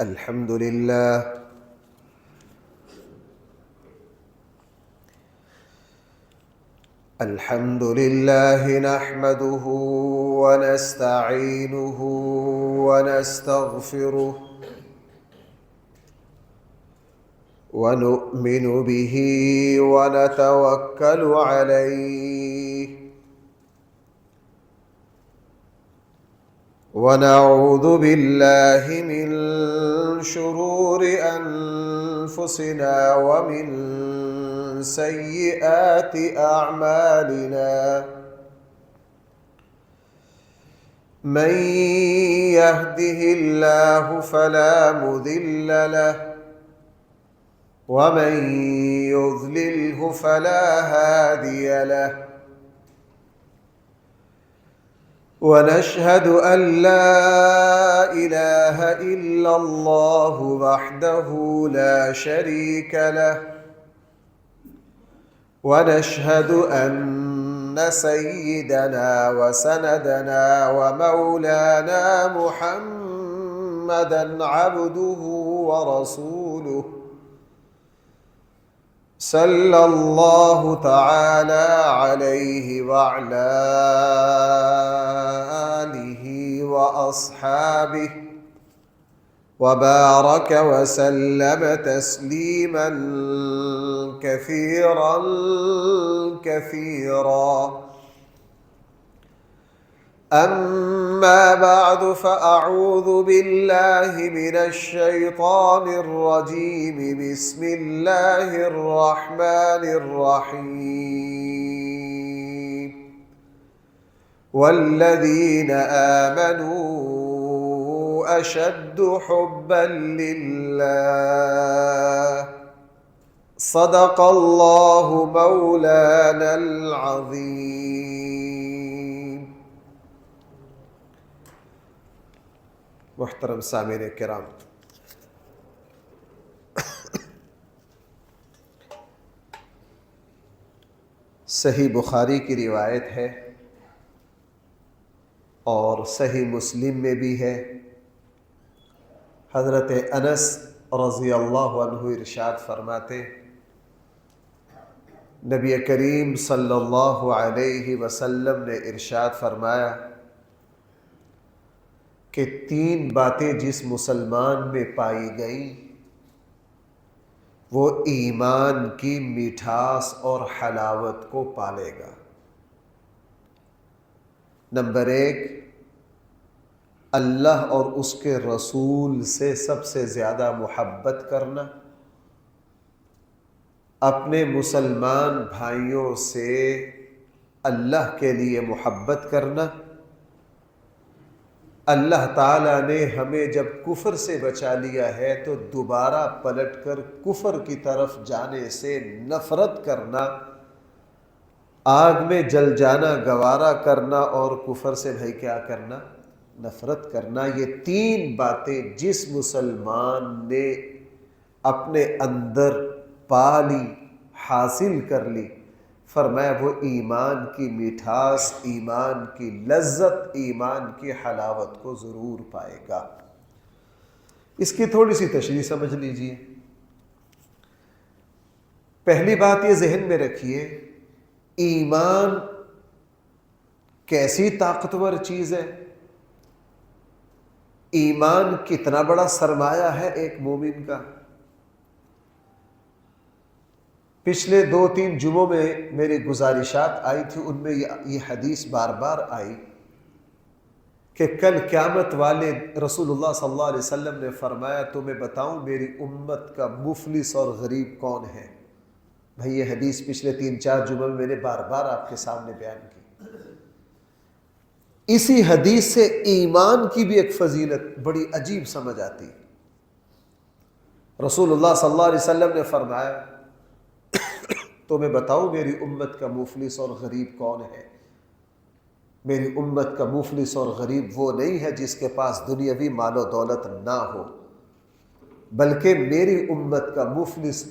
الحمد لله نحمده ونستعينه ونستغفره ونؤمن به ونتوكل عليه ونعوذ بالله من شرور أنفسنا ومن سيئات أعمالنا من يهده الله فلا مضل له ومن يضلله فلا هادي له ونشهد أن لا إله إلا الله وحده لا شريك له ونشهد أن سيدنا وسندنا ومولانا محمدا عبده ورسوله صلى الله تعالى عليه وعلى آله وأصحابه وبارك وسلم تسليما كثيرا كثيرا. أما بعد فأعوذ بالله من الشيطان الرجيم. بسم الله الرحمن الرحيم. والذين آمنوا أشد حبا لله. صدق الله مولانا العظيم. محترم سامعین کرام، صحیح بخاری کی روایت ہے اور صحیح مسلم میں بھی ہے. حضرت انس رضی اللہ عنہ ارشاد فرماتے، نبی کریم صلی اللہ علیہ وسلم نے ارشاد فرمایا کہ 3 باتیں جس مسلمان میں پائی گئیں وہ ایمان کی مٹھاس اور حلاوت کو پالے گا. نمبر 1، اللہ اور اس کے رسول سے سب سے زیادہ محبت کرنا، اپنے مسلمان بھائیوں سے اللہ کے لیے محبت کرنا. اللہ تعالیٰ نے ہمیں جب کفر سے بچا لیا ہے تو دوبارہ پلٹ کر کفر کی طرف جانے سے نفرت کرنا، آگ میں جل جانا گوارا کرنا اور کفر سے کیا کرنا؟ نفرت کرنا. یہ 3 باتیں جس مسلمان نے اپنے اندر پالی، حاصل کر لی، فرمایا وہ ایمان کی مٹھاس، ایمان کی لذت، ایمان کی حلاوت کو ضرور پائے گا. اس کی تھوڑی سی تشریح سمجھ لیجئے. پہلی بات یہ ذہن میں رکھیے، ایمان کیسی طاقتور چیز ہے، ایمان کتنا بڑا سرمایہ ہے ایک مومن کا. پچھلے 2-3 جمعوں میں میری گزارشات آئی تھی، ان میں یہ حدیث بار بار آئی کہ کل قیامت والے رسول اللہ صلی اللہ علیہ وسلم نے فرمایا تمہیں بتاؤں میری امت کا مفلس اور غریب کون ہے. بھئی یہ حدیث پچھلے 3-4 جمعوں میں میں نے بار بار آپ کے سامنے بیان کی. اسی حدیث سے ایمان کی بھی ایک فضیلت بڑی عجیب سمجھ آتی. رسول اللہ صلی اللہ علیہ وسلم نے فرمایا تو میں بتاؤں میری امت کا مفلس اور غریب کون ہے؟ میری امت کا مفلس اور غریب وہ نہیں ہے جس کے پاس دنیاوی مال و دولت نہ ہو، بلکہ میری امت کا مفلس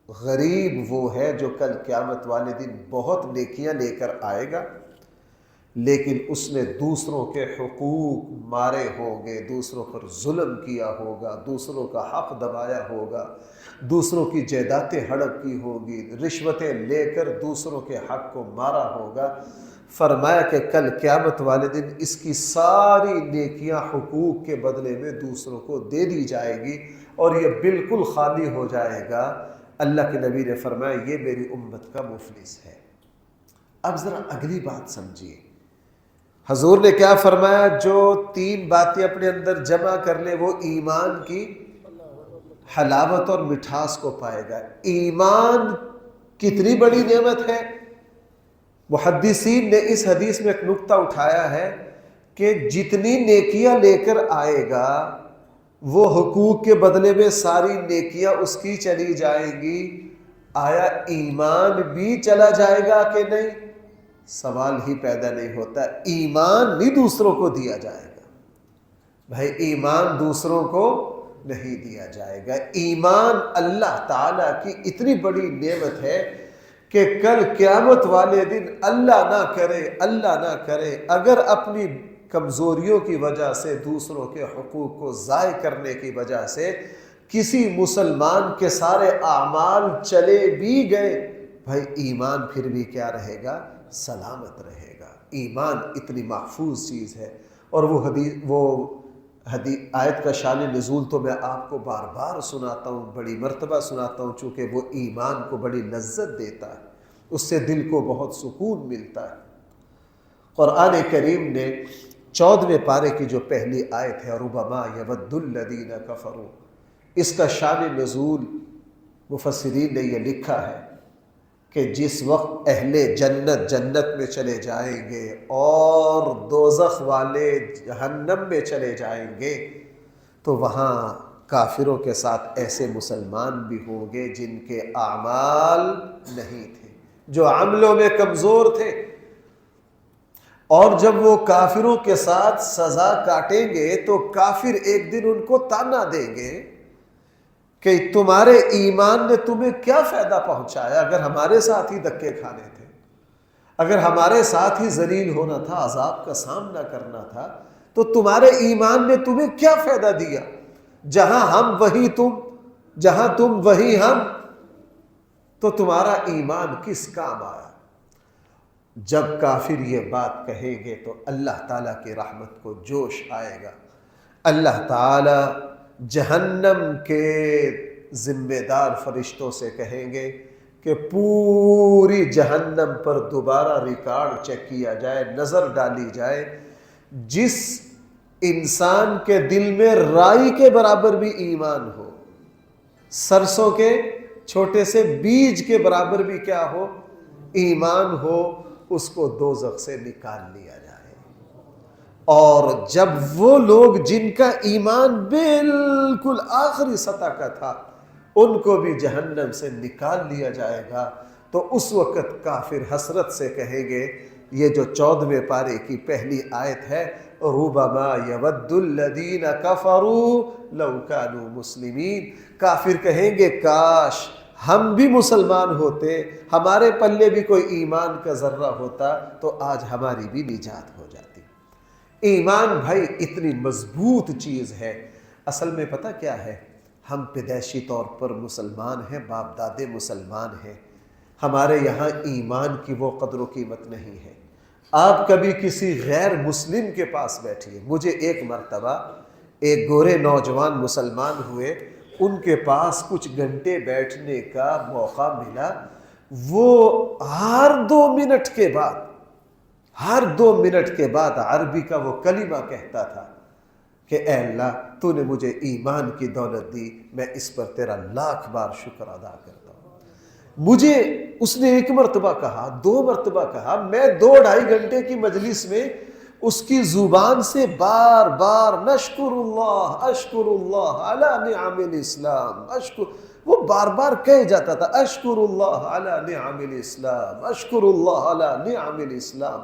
غریب وہ ہے جو کل قیامت والے دن بہت نیکیاں لے کر آئے گا، لیکن اس نے دوسروں کے حقوق مارے ہوں گے، دوسروں پر ظلم کیا ہوگا، دوسروں کا حق دبایا ہوگا، دوسروں کی جائیدادیں ہڑپ کی ہوگی، رشوتیں لے کر دوسروں کے حق کو مارا ہوگا، فرمایا کہ کل قیامت والے دن اس کی ساری نیکیاں حقوق کے بدلے میں دوسروں کو دے دی جائے گی اور یہ بالکل خالی ہو جائے گا۔ اللہ کے نبی نے فرمایا یہ میری امت کا مفلس ہے۔ اب ذرا اگلی بات سمجھیے، حضور نے کیا فرمایا؟ جو 3 باتیں اپنے اندر جمع کر لے وہ ایمان کی حلاوت اور مٹھاس کو پائے گا۔ ایمان کتنی بڑی نعمت ہے۔ محدثین نے اس حدیث میں ایک نقطہ اٹھایا ہے کہ جتنی نیکیاں لے کر آئے گا وہ حقوق کے بدلے میں ساری نیکیاں اس کی چلی جائیں گی، آیا ایمان بھی چلا جائے گا کہ نہیں؟ سوال ہی پیدا نہیں ہوتا۔ ایمان نہیں دوسروں کو دیا جائے گا، بھائی ایمان دوسروں کو نہیں دیا جائے گا۔ ایمان اللہ تعالیٰ کی اتنی بڑی نعمت ہے کہ کل قیامت والے دن اللہ نہ کرے اگر اپنی کمزوریوں کی وجہ سے، دوسروں کے حقوق کو ضائع کرنے کی وجہ سے کسی مسلمان کے سارے اعمال چلے بھی گئے، بھائی ایمان پھر بھی کیا رہے گا؟ سلامت رہے گا۔ ایمان اتنی محفوظ چیز ہے۔ اور وہ آیت کا شان نزول تو میں آپ کو بار بار سناتا ہوں، بڑی مرتبہ سناتا ہوں، چونکہ وہ ایمان کو بڑی لذت دیتا ہے، اس سے دل کو بہت سکون ملتا ہے۔ قرآن کریم نے 14ویں پارے کی جو پہلی آیت ہے ربما یود الذین کفروا، اس کا شان نزول مفسرین نے یہ لکھا ہے کہ جس وقت اہل جنت جنت میں چلے جائیں گے اور دوزخ والے جہنم میں چلے جائیں گے تو وہاں کافروں کے ساتھ ایسے مسلمان بھی ہوں گے جن کے اعمال نہیں تھے، جو عملوں میں کمزور تھے، اور جب وہ کافروں کے ساتھ سزا کاٹیں گے تو کافر ایک دن ان کو تانا دیں گے کہ تمہارے ایمان نے تمہیں کیا فائدہ پہنچایا؟ اگر ہمارے ساتھ ہی دھکے کھانے تھے، اگر ہمارے ساتھ ہی ذلیل ہونا تھا، عذاب کا سامنا کرنا تھا، تو تمہارے ایمان نے تمہیں کیا فائدہ دیا؟ جہاں ہم وہی تم، جہاں تم وہی ہم، تو تمہارا ایمان کس کام آیا؟ جب کافر یہ بات کہیں گے تو اللہ تعالیٰ کی رحمت کو جوش آئے گا۔ اللہ تعالیٰ جہنم کے ذمہ دار فرشتوں سے کہیں گے کہ پوری جہنم پر دوبارہ ریکارڈ چیک کیا جائے، نظر ڈالی جائے، جس انسان کے دل میں رائی کے برابر بھی ایمان ہو، سرسوں کے چھوٹے سے بیج کے برابر بھی کیا ہو؟ ایمان ہو، اس کو دوزخ سے نکال لیا جائے۔ اور جب وہ لوگ جن کا ایمان بالکل آخری سطح کا تھا ان کو بھی جہنم سے نکال لیا جائے گا، تو اس وقت کافر حسرت سے کہیں گے، یہ جو 14ویں پارے کی پہلی آیت ہے، ربما یود الذین کفروا لو کانوا مسلمین، کافر کہیں گے کاش ہم بھی مسلمان ہوتے، ہمارے پلے بھی کوئی ایمان کا ذرہ ہوتا تو آج ہماری بھی نجات ہو جاتی۔ ایمان بھائی اتنی مضبوط چیز ہے۔ اصل میں پتہ کیا ہے، ہم پیدائشی طور پر مسلمان ہیں، باپ دادے مسلمان ہیں، ہمارے یہاں ایمان کی وہ قدر و قیمت نہیں ہے۔ آپ کبھی کسی غیر مسلم کے پاس بیٹھیے، مجھے ایک مرتبہ ایک گورے نوجوان مسلمان ہوئے، ان کے پاس کچھ گھنٹے بیٹھنے کا موقع ملا، وہ ہر 2 منٹ کے بعد عربی کا وہ کلمہ کہتا تھا کہ اے اللہ تو نے مجھے ایمان کی دولت دی، میں اس پر تیرا لاکھ بار شکر ادا کرتا ہوں۔ مجھے اس نے 1 مرتبہ کہا، 2 مرتبہ کہا، میں 2-2.5 گھنٹے کی مجلس میں اس کی زبان سے بار بار نشکر اللہ علی نعم الاسلام، وہ بار بار کہہ جاتا تھا، اشکر اللہ علی نعم الاسلام، اشکر اللہ علی نعم الاسلام۔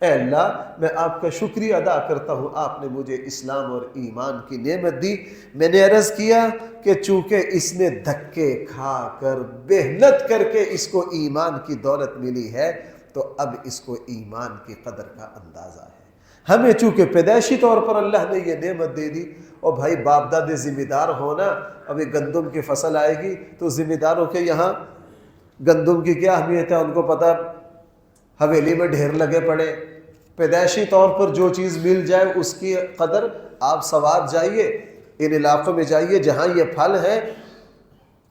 اے اللہ میں آپ کا شکریہ ادا کرتا ہوں، آپ نے مجھے اسلام اور ایمان کی نعمت دی۔ میں نے عرض کیا کہ چونکہ اس نے دھکے کھا کر محنت کر کے اس کو ایمان کی دولت ملی ہے، تو اب اس کو ایمان کی قدر کا اندازہ ہے۔ ہمیں چونکہ پیدائشی طور پر اللہ نے یہ نعمت دے دی، اور بھائی باپ دادے ذمہ دار ہونا، ابھی گندم کی فصل آئے گی تو ذمہ داروں کے یہاں گندم کی کیا اہمیت ہے ان کو پتہ، حویلی میں ڈھیر لگے پڑے۔ پیدائشی طور پر جو چیز مل جائے اس کی قدر، آپ سوات جائیے، ان علاقوں میں جائیے جہاں یہ پھل ہے،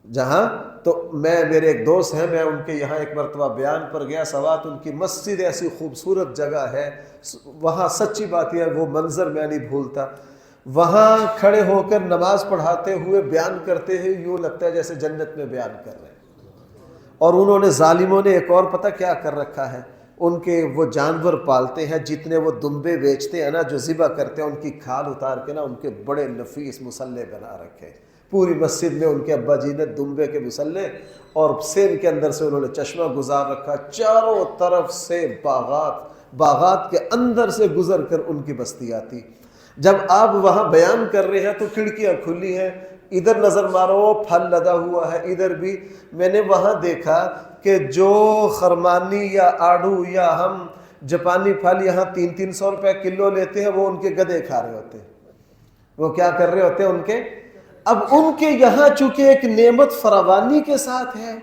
جہاں تو میرے ایک دوست ہیں، میں ان کے یہاں ایک مرتبہ بیان پر گیا، سوات ان کی مسجد ایسی خوبصورت جگہ ہے، وہاں سچی بات یہ ہے وہ منظر میں نہیں بھولتا، وہاں کھڑے ہو کر نماز پڑھاتے ہوئے بیان کرتے ہیں، یوں لگتا ہے جیسے جنت میں بیان کر رہے ہیں۔ اور انہوں نے ظالموں نے ایک اور پتہ کیا کر رکھا ہے، ان کے وہ جانور پالتے ہیں، جتنے وہ دمبے بیچتے ہیں نا، جو ذبح کرتے ہیں، ان کی کھال اتار کے نا ان کے بڑے نفیس مسلح بنا رکھے، پوری مسجد میں ان کے ابا جی نے دمبے کے مسلح، اور سین کے اندر سے انہوں نے چشمہ گزار رکھا، چاروں طرف سے باغات کے اندر سے گزر کر ان کی بستی آتی۔ جب آپ وہاں بیان کر رہے ہیں تو کھڑکیاں کھلی ہیں، ادھر نظر مارو پھل لدا ہوا ہے، ادھر بھی۔ میں نے وہاں دیکھا کہ جو خرمانی یا آڑو یا ہم جاپانی پھل یہاں 300 روپے کلو لیتے ہیں، وہ ان کے گدھے کھا رہے ہوتے ہیں۔ وہ کیا کر رہے ہوتے ہیں ان کے؟ اب ان کے یہاں چونکہ ایک نعمت فراوانی کے ساتھ ہے،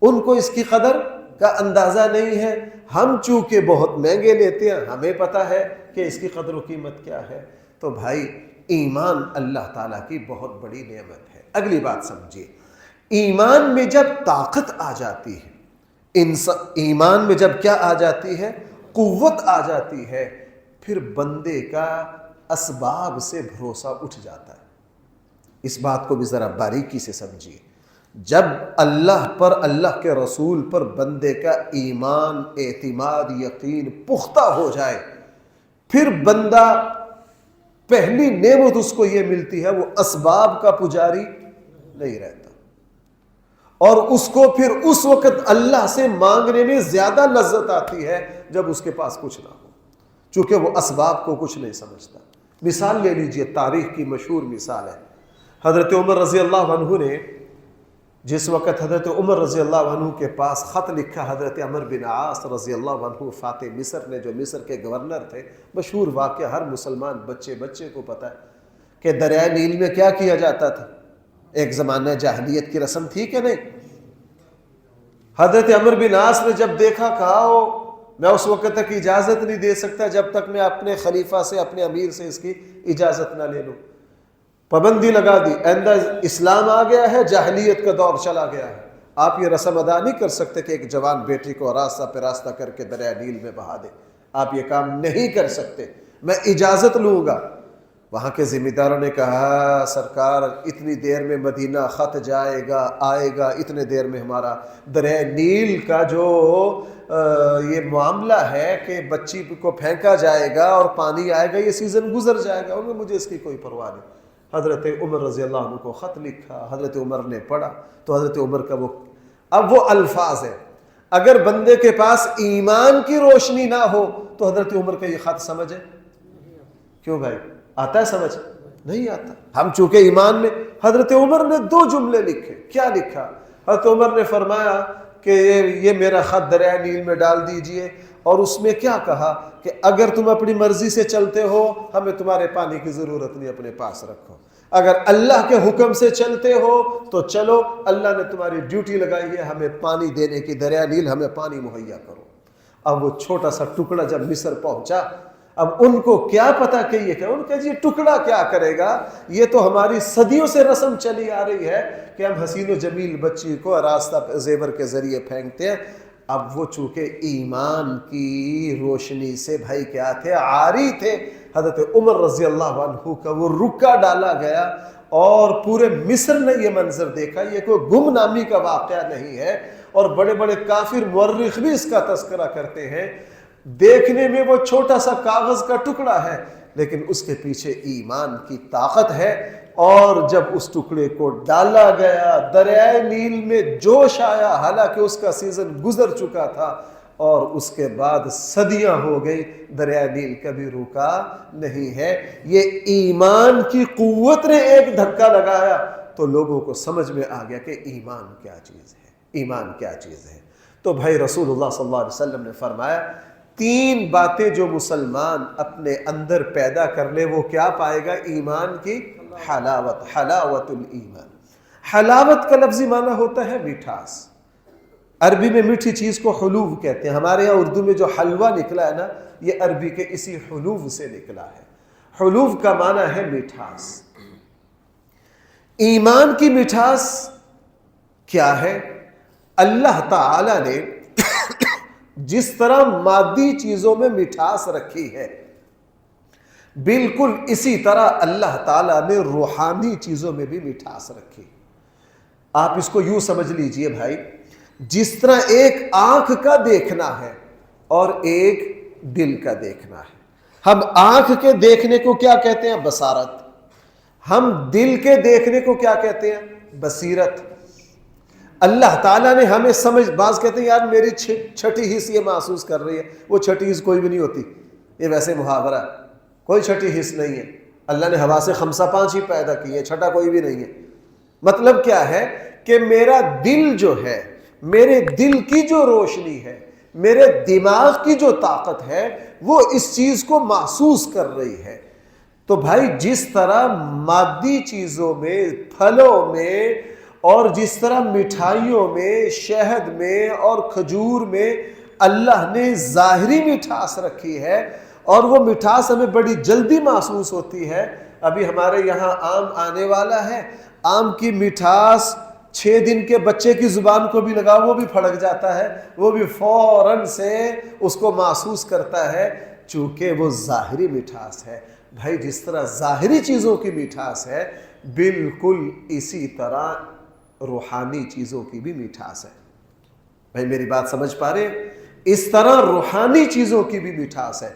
ان کو اس کی قدر کا اندازہ نہیں ہے۔ ہم چونکہ بہت مہنگے لیتے ہیں، ہمیں پتہ ہے کہ اس کی قدر و قیمت کیا ہے۔ تو بھائی ایمان اللہ تعالیٰ کی بہت بڑی نعمت ہے۔ اگلی بات سمجھیے، ایمان میں جب طاقت آ جاتی ہے، ایمان میں جب کیا آ جاتی ہے؟ قوت آ جاتی ہے، پھر بندے کا اسباب سے بھروسہ اٹھ جاتا ہے۔ اس بات کو بھی ذرا باریکی سے سمجھیے، جب اللہ پر، اللہ کے رسول پر بندے کا ایمان، اعتماد، یقین پختہ ہو جائے، پھر بندہ پہلی نعمت اس کو یہ ملتی ہے، وہ اسباب کا پجاری نہیں رہتا، اور اس کو پھر اس وقت اللہ سے مانگنے میں زیادہ لذت آتی ہے جب اس کے پاس کچھ نہ ہو، چونکہ وہ اسباب کو کچھ نہیں سمجھتا۔ مثال لے لیجئے، تاریخ کی مشہور مثال ہے، حضرت عمر رضی اللہ عنہ نے جس وقت حضرت عمر رضی اللہ عنہ کے پاس خط لکھا حضرت عمرو بن عاص رضی اللہ عنہ فاتح مصر نے، جو مصر کے گورنر تھے، مشہور واقعہ ہر مسلمان بچے کو پتہ ہے کہ دریائے نیل میں کیا کیا جاتا تھا، ایک زمانہ جاہلیت کی رسم تھی کہ نہیں۔ حضرت عمرو بن عاص نے جب دیکھا، کہا میں اس وقت تک اجازت نہیں دے سکتا جب تک میں اپنے خلیفہ سے، اپنے امیر سے اس کی اجازت نہ لے لوں، پابندی لگا دی۔ آئندہ اسلام آ گیا ہے، جاہلیت کا دور چلا گیا ہے، آپ یہ رسم ادا نہیں کر سکتے کہ ایک جوان بیٹی کو راستہ پہ راستہ کر کے دریائے نیل میں بہا دے، آپ یہ کام نہیں کر سکتے، میں اجازت لوں گا۔ وہاں کے ذمہ داروں نے کہا، سرکار اتنی دیر میں مدینہ خط جائے گا، آئے گا، اتنے دیر میں ہمارا دریائے نیل کا جو یہ معاملہ ہے کہ بچی کو پھینکا جائے گا اور پانی آئے گا، یہ سیزن گزر جائے گا، مجھے اس کی کوئی پرواہ نہیں۔ حضرت عمر رضی اللہ عنہ کو خط لکھا، حضرت عمر نے پڑھا تو حضرت عمر کا اب وہ الفاظ ہے، اگر بندے کے پاس ایمان کی روشنی نہ ہو تو حضرت عمر کا یہ خط سمجھے؟ کیوں بھائی، آتا ہے سمجھ؟ نہیں آتا۔ ہم چونکہ ایمان میں، حضرت عمر نے 2 جملے لکھے۔ کیا لکھا؟ حضرت عمر نے فرمایا کہ یہ میرا خط دریائے نیل میں ڈال دیجئے، اور اس میں کیا کہا کہ اگر تم اپنی مرضی سے چلتے ہو، ہمیں تمہارے پانی کی ضرورت نہیں، اپنے پاس رکھو، اگر اللہ کے حکم سے چلتے ہو تو چلو، اللہ نے تمہاری ڈیوٹی لگائی ہے ہمیں پانی دینے کی، دریائے نیل ہمیں پانی مہیا کرو۔ اب وہ چھوٹا سا ٹکڑا جب مصر پہنچا، اب ان کو کیا پتا کہ یہ کیا، ان کا جی ٹکڑا کیا کرے گا، یہ تو ہماری صدیوں سے رسم چلی آ رہی ہے کہ ہم حسین و جمیل بچی کو راستہ زیور کے ذریعے پھینکتے ہیں۔ اب وہ چونکہ ایمان کی روشنی سے بھائی کیا تھے، عاری تھے، حضرت عمر رضی اللہ عنہ کا وہ رکا ڈالا گیا، اور پورے مصر نے یہ منظر دیکھا۔ یہ کوئی گمنامی کا واقعہ نہیں ہے، اور بڑے بڑے کافر مورخ بھی اس کا تذکرہ کرتے ہیں۔ دیکھنے میں وہ چھوٹا سا کاغذ کا ٹکڑا ہے، لیکن اس کے پیچھے ایمان کی طاقت ہے، اور جب اس ٹکڑے کو ڈالا گیا دریائے نیل میں جوش آیا، حالانکہ اس کا سیزن گزر چکا تھا، اور اس کے بعد صدیاں ہو گئی، دریائے نیل کبھی رکا نہیں ہے۔ یہ ایمان کی قوت نے ایک دھکا لگایا تو لوگوں کو سمجھ میں آ گیا کہ ایمان کیا چیز ہے، ایمان کیا چیز ہے۔ تو بھائی رسول اللہ صلی اللہ علیہ وسلم نے فرمایا 3 باتیں جو مسلمان اپنے اندر پیدا کر لے وہ کیا پائے گا؟ ایمان کی حلاوت، حلاوت الایمان۔ حلاوت کا لفظی معنی ہوتا ہے مٹھاس، عربی میں میٹھی چیز کو حلو کہتے ہیں، ہمارے یہاں اردو میں جو حلوہ نکلا ہے نا یہ عربی کے اسی حلو سے نکلا ہے۔ حلو کا معنی ہے مٹھاس۔ ایمان کی مٹھاس کیا ہے؟ اللہ تعالی نے جس طرح مادی چیزوں میں مٹھاس رکھی ہے بالکل اسی طرح اللہ تعالیٰ نے روحانی چیزوں میں بھی مٹھاس رکھی۔ آپ اس کو یوں سمجھ لیجئے بھائی، جس طرح ایک آنکھ کا دیکھنا ہے اور ایک دل کا دیکھنا ہے۔ ہم آنکھ کے دیکھنے کو کیا کہتے ہیں؟ بصارت۔ ہم دل کے دیکھنے کو کیا کہتے ہیں؟ بصیرت۔ اللہ تعالیٰ نے ہمیں سمجھ، بعض کہتے ہیں یار میری چھٹی حص یہ محسوس کر رہی ہے، وہ چھٹی حص کوئی بھی نہیں ہوتی، یہ ویسے محاورہ، کوئی چھٹی حص نہیں ہے۔ اللہ نے حواس خمسہ 5 ہی پیدا کی ہے، چھٹا کوئی بھی نہیں ہے۔ مطلب کیا ہے کہ میرا دل جو ہے، میرے دل کی جو روشنی ہے، میرے دماغ کی جو طاقت ہے وہ اس چیز کو محسوس کر رہی ہے۔ تو بھائی جس طرح مادی چیزوں میں، پھلوں میں، اور جس طرح مٹھائیوں میں، شہد میں اور کھجور میں اللہ نے ظاہری مٹھاس رکھی ہے اور وہ مٹھاس ہمیں بڑی جلدی محسوس ہوتی ہے۔ ابھی ہمارے یہاں آم آنے والا ہے، آم کی مٹھاس 6 دن کے بچے کی زبان کو بھی لگا وہ بھی پھڑک جاتا ہے، وہ بھی فوراً سے اس کو محسوس کرتا ہے، چونکہ وہ ظاہری مٹھاس ہے۔ بھائی جس طرح ظاہری چیزوں کی مٹھاس ہے بالکل اسی طرح روحانی چیزوں کی بھی مٹھاس ہے۔ بھائی میری بات سمجھ پا رہے ہیں؟ اس طرح روحانی چیزوں کی بھی مٹھاس ہے۔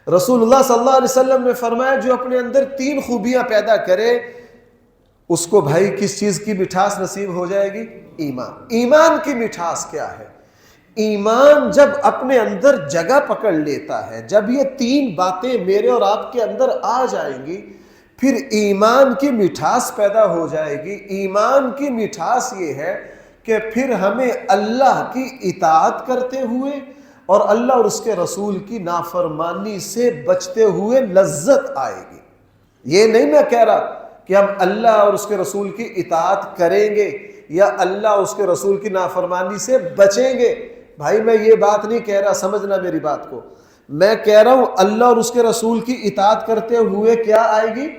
رسول اللہ صلی اللہ علیہ وسلم نے فرمایا جو اپنے اندر 3 خوبیاں پیدا کرے اس کو بھائی کس چیز کی مٹھاس نصیب ہو جائے گی؟ ایمان۔ ایمان کی مٹھاس کیا ہے؟ ایمان جب اپنے اندر جگہ پکڑ لیتا ہے، جب یہ 3 باتیں میرے اور آپ کے اندر آ جائیں گی پھر ایمان کی مٹھاس پیدا ہو جائے گی۔ ایمان کی مٹھاس یہ ہے کہ پھر ہمیں اللہ کی اطاعت کرتے ہوئے اور اللہ اور اس کے رسول کی نافرمانی سے بچتے ہوئے لذت آئے گی۔ یہ نہیں میں کہہ رہا کہ ہم اللہ اور اس کے رسول کی اطاعت کریں گے یا اللہ اور اس کے رسول کی نافرمانی سے بچیں گے، بھائی میں یہ بات نہیں کہہ رہا، سمجھنا میری بات کو۔ میں کہہ رہا ہوں اللہ اور اس کے رسول کی اطاعت کرتے ہوئے کیا آئے گی؟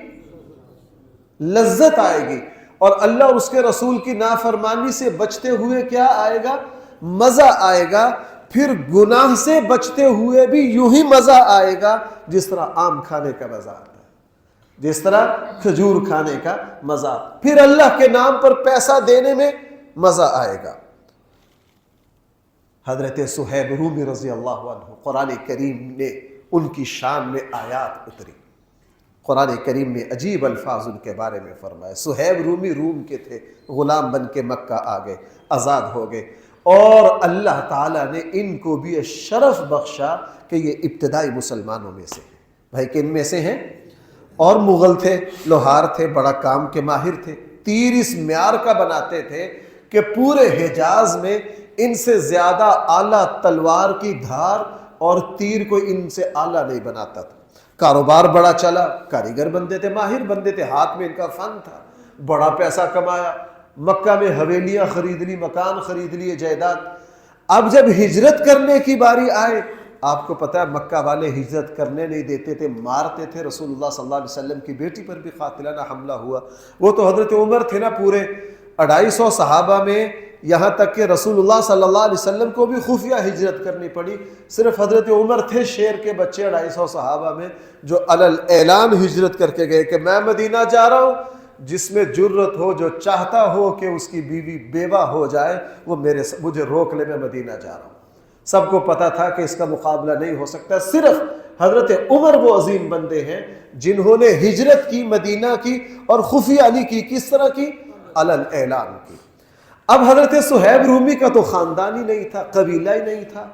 لذت آئے گی، اور اللہ اور اس کے رسول کی نافرمانی سے بچتے ہوئے کیا آئے گا؟ مزہ آئے گا۔ پھر گناہ سے بچتے ہوئے بھی یوں ہی مزہ آئے گا جس طرح آم کھانے کا مزہ آتا ہے، جس طرح کھجور کھانے کا مزہ، پھر اللہ کے نام پر پیسہ دینے میں مزہ آئے گا۔ حضرت صہیب رومی رضی اللہ عنہ، قرآن کریم نے ان کی شان میں آیات اتری، قرآن کریم میں عجیب الفاظ ان کے بارے میں فرمائے۔ صہیب رومی روم کے تھے، غلام بن کے مکہ آ گئے، آزاد ہو گئے، اور اللہ تعالیٰ نے ان کو بھی شرف بخشا کہ یہ ابتدائی مسلمانوں میں سے ہیں۔ بھائی کن میں سے ہیں؟ اور مغل تھے، لوہار تھے، بڑا کام کے ماہر تھے، تیر اس معیار کا بناتے تھے کہ پورے حجاز میں ان سے زیادہ اعلیٰ تلوار کی دھار اور تیر کوئی ان سے اعلیٰ نہیں بناتا تھا۔ کاروبار بڑا چلا، کاریگر بندے تھے، ماہر بندے تھے، ہاتھ میں ان کا فن تھا، بڑا پیسہ کمایا، مکہ میں حویلیاں خرید لی، مکان خرید لیے، جائیداد۔ اب جب ہجرت کرنے کی باری آئے، آپ کو پتہ ہے مکہ والے ہجرت کرنے نہیں دیتے تھے، مارتے تھے۔ رسول اللہ صلی اللہ علیہ وسلم کی بیٹی پر بھی قاتلانہ حملہ ہوا، وہ تو حضرت عمر تھے نا، پورے 250 صحابہ میں، یہاں تک کہ رسول اللہ صلی اللہ علیہ وسلم کو بھی خفیہ ہجرت کرنی پڑی، صرف حضرت عمر تھے شیر کے بچے 250 صحابہ میں جو علل اعلان ہجرت کر کے گئے کہ میں مدینہ جا رہا ہوں، جس میں جرت ہو، جو چاہتا ہو کہ اس کی بیوی بیوہ ہو جائے، وہ مجھے روک لے، میں مدینہ جا رہا ہوں۔ سب کو پتا تھا کہ اس کا مقابلہ نہیں ہو سکتا، صرف حضرت عمر وہ عظیم بندے ہیں جنہوں نے ہجرت کی، مدینہ کی، اور خفیہ نہیں کی۔ کس طرح کی؟ علل اعلان کی۔ اب حضرت صہیب رومی کا تو خاندان ہی نہیں تھا، قبیلہ ہی نہیں تھا۔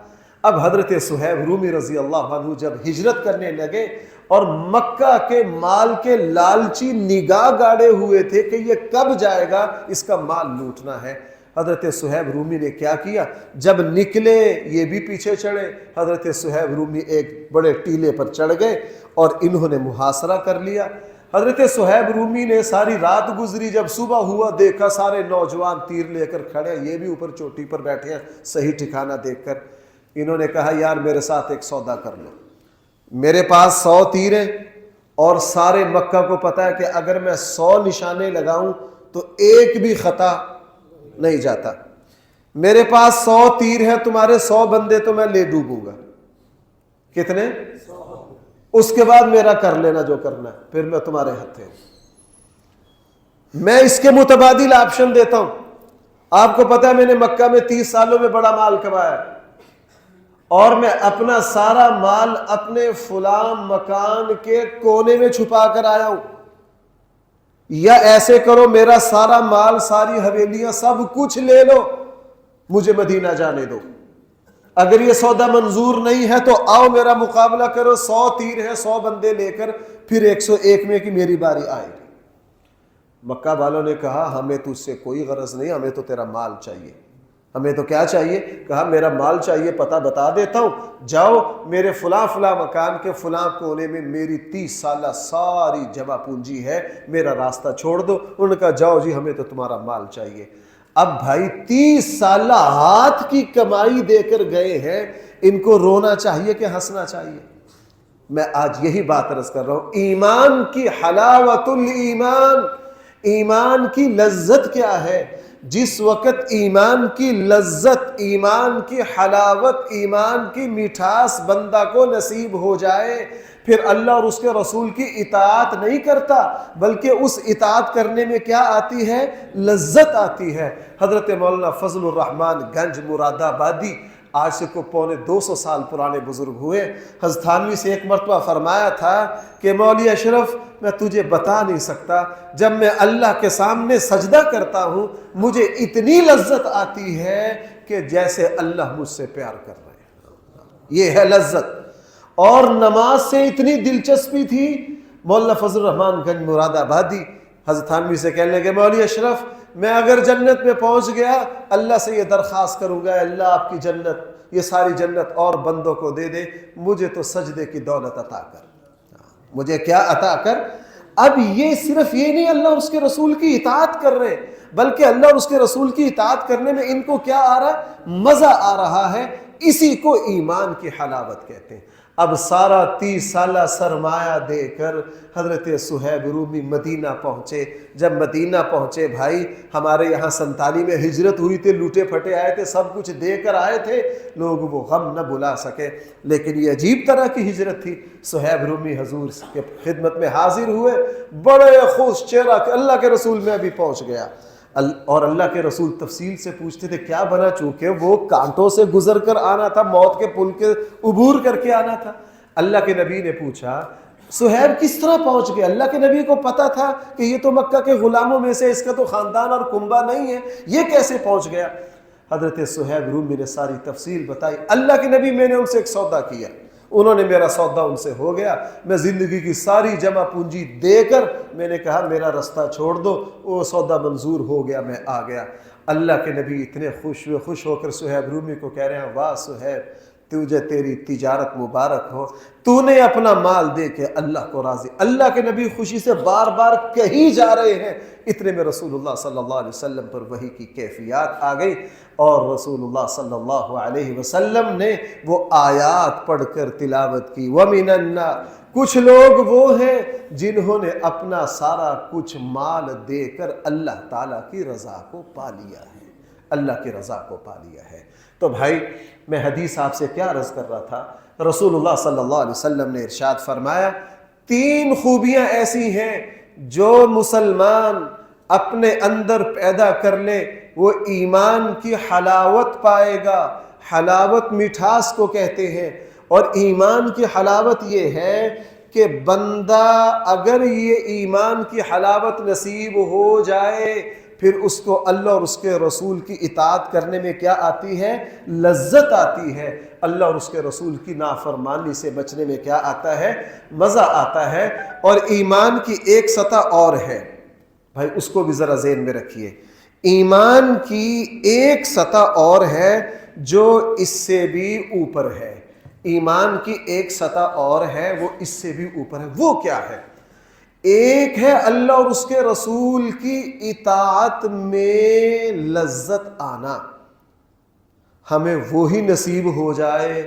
اب حضرت صہیب رومی رضی اللہ عنہ جب ہجرت کرنے لگے اور مکہ کے مال کے لالچی نگاہ گاڑے ہوئے تھے کہ یہ کب جائے گا، اس کا مال لوٹنا ہے، حضرت صہیب رومی نے کیا کیا؟ جب نکلے یہ بھی پیچھے چڑھے، حضرت صہیب رومی ایک بڑے ٹیلے پر چڑھ گئے اور انہوں نے محاصرہ کر لیا۔ حضرت صہیب رومی نے ساری رات گزری، جب صبح ہوا دیکھا سارے نوجوان تیر لے کر کھڑے، یہ بھی اوپر چوٹی پر بیٹھے ہیں صحیح ٹھکانہ دیکھ کر۔ انہوں نے کہا یار میرے ساتھ ایک سودا کر لو، میرے پاس 100 تیر ہیں اور سارے مکہ کو پتا ہے کہ اگر میں 100 نشانے لگاؤں تو ایک بھی خطا نہیں جاتا، میرے پاس 100 تیر ہے، تمہارے 100 بندے تو میں لے ڈوبوں گا۔ کتنے؟ 100۔ اس کے بعد میرا کر لینا جو کرنا ہے، پھر میں تمہارے ہاتھ ہوں۔ میں اس کے متبادل آپشن دیتا ہوں۔ آپ کو پتا ہے میں نے مکہ میں 30 سالوں میں بڑا مال کمایا اور میں اپنا سارا مال اپنے فلاں مکان کے کونے میں چھپا کر آیا ہوں، یا ایسے کرو میرا سارا مال ساری حویلیاں سب کچھ لے لو، مجھے مدینہ جانے دو۔ اگر یہ سودا منظور نہیں ہے تو آؤ میرا مقابلہ کرو، 100 تیر ہے، 100 بندے لے کر، پھر 101 میں کی میری باری آئے گی۔ مکہ والوں نے کہا ہمیں تو اس سے کوئی غرض نہیں، ہمیں تو تیرا مال چاہیے۔ ہمیں تو کیا چاہیے؟ کہا میرا مال چاہیے، پتہ بتا دیتا ہوں، جاؤ میرے فلاں فلاں مکان کے فلاں کونے میں میری 30 سالہ ساری جمع پونجی ہے، میرا راستہ چھوڑ دو۔ انہوں نے کہا جاؤ جی ہمیں تو تمہارا مال چاہیے۔ اب بھائی 30 سالہ ہاتھ کی کمائی دے کر گئے ہیں، ان کو رونا چاہیے کہ ہنسنا چاہیے؟ میں آج یہی بات عرض کر رہا ہوں، ایمان کی حلاوت الایمان، ایمان کی لذت کیا ہے؟ جس وقت ایمان کی لذت، ایمان کی حلاوت، ایمان کی مٹھاس بندہ کو نصیب ہو جائے، پھر اللہ اور اس کے رسول کی اطاعت نہیں کرتا، بلکہ اس اطاعت کرنے میں کیا آتی ہے؟ لذت آتی ہے۔ حضرت مولانا فضل الرحمن گنج مراد آبادی، آج سے کو 250 سال پرانے بزرگ ہوئے، حضرت تھانوی سے ایک مرتبہ فرمایا تھا کہ مولوی اشرف میں تجھے بتا نہیں سکتا، جب میں اللہ کے سامنے سجدہ کرتا ہوں مجھے اتنی لذت آتی ہے کہ جیسے اللہ مجھ سے پیار کر رہے ہیں، یہ ہے لذت۔ اور نماز سے اتنی دلچسپی تھی، مولانا فضل الرحمن گنج مراد آبادی حضرت تھانوی سے کہنے لگے مولوی اشرف میں اگر جنت میں پہنچ گیا اللہ سے یہ درخواست کروں گا اللہ آپ کی جنت، یہ ساری جنت اور بندوں کو دے دے، مجھے تو سجدے کی دولت عطا کر، مجھے کیا عطا کر۔ اب یہ صرف یہ نہیں اللہ اور اس کے رسول کی اطاعت کر رہے، بلکہ اللہ اور اس کے رسول کی اطاعت کرنے میں ان کو کیا آ رہا ہے؟ مزہ آ رہا ہے۔ اسی کو ایمان کی حلاوت کہتے ہیں۔ اب سارا 30 سالہ سرمایہ دے کر حضرت صہیب رومی مدینہ پہنچے۔ جب مدینہ پہنچے بھائی، ہمارے یہاں 47 میں ہجرت ہوئی تھی، لوٹے پھٹے آئے تھے، سب کچھ دے کر آئے تھے، لوگ وہ غم نہ بلا سکے، لیکن یہ عجیب طرح کی ہجرت تھی۔ صہیب رومی حضور کے خدمت میں حاضر ہوئے، بڑے خوش چہرہ کہ اللہ کے رسول میں ابھی پہنچ گیا۔ اور اللہ کے رسول تفصیل سے پوچھتے تھے کیا بنا، چونکہ وہ کانٹوں سے گزر کر آنا تھا، موت کے پل کے عبور کر کے آنا تھا۔ اللہ کے نبی نے پوچھا صہیب کس طرح پہنچ گئے؟ اللہ کے نبی کو پتا تھا کہ یہ تو مکہ کے غلاموں میں سے، اس کا تو خاندان اور کنبہ نہیں ہے، یہ کیسے پہنچ گیا؟ حضرت صہیب رومی نے ساری تفصیل بتائی۔ اللہ کے نبی میں نے ان سے ایک سودا کیا، انہوں نے میرا سودا ان سے ہو گیا، میں زندگی کی ساری جمع پونجی دے کر میں نے کہا میرا راستہ چھوڑ دو، وہ سودا منظور ہو گیا، میں آ گیا۔ اللہ کے نبی اتنے خوش ہوئے، خوش ہو کر صہیب رومی کو کہہ رہے ہیں واہ صہیب تجھے تیری تجارت مبارک ہو، تو نے اپنا مال دے کے اللہ کو راضی۔ اللہ کے نبی خوشی سے بار بار کہیں جا رہے ہیں، اتنے میں رسول اللہ صلی اللہ علیہ وسلم پر وحی کی کیفیات آ گئی، اور رسول اللہ صلی اللہ علیہ وسلم نے وہ آیات پڑھ کر تلاوت کی۔ وَمِنَ النَّاسِ، کچھ لوگ وہ ہیں جنہوں نے اپنا سارا کچھ مال دے کر اللہ تعالیٰ کی رضا کو پا لیا ہے، اللہ کی رضا کو پا لیا ہے۔ تو بھائی میں حدیث آپ سے کیا عرض کر رہا تھا، رسول اللہ صلی اللہ علیہ وسلم نے ارشاد فرمایا 3 خوبیاں ایسی ہیں جو مسلمان اپنے اندر پیدا کر لے وہ ایمان کی حلاوت پائے گا۔ حلاوت مٹھاس کو کہتے ہیں، اور ایمان کی حلاوت یہ ہے کہ بندہ اگر یہ ایمان کی حلاوت نصیب ہو جائے پھر اس کو اللہ اور اس کے رسول کی اطاعت کرنے میں کیا آتی ہے؟ لذت آتی ہے۔ اللہ اور اس کے رسول کی نافرمانی سے بچنے میں کیا آتا ہے؟ مزہ آتا ہے۔ اور ایمان کی ایک سطح اور ہے بھائی، اس کو بھی ذرا ذہن میں رکھیے۔ ایمان کی ایک سطح اور ہے جو اس سے بھی اوپر ہے، ایمان کی ایک سطح اور ہے وہ اس سے بھی اوپر ہے۔ وہ کیا ہے؟ ایک ہے اللہ اور اس کے رسول کی اطاعت میں لذت آنا، ہمیں وہی نصیب ہو جائے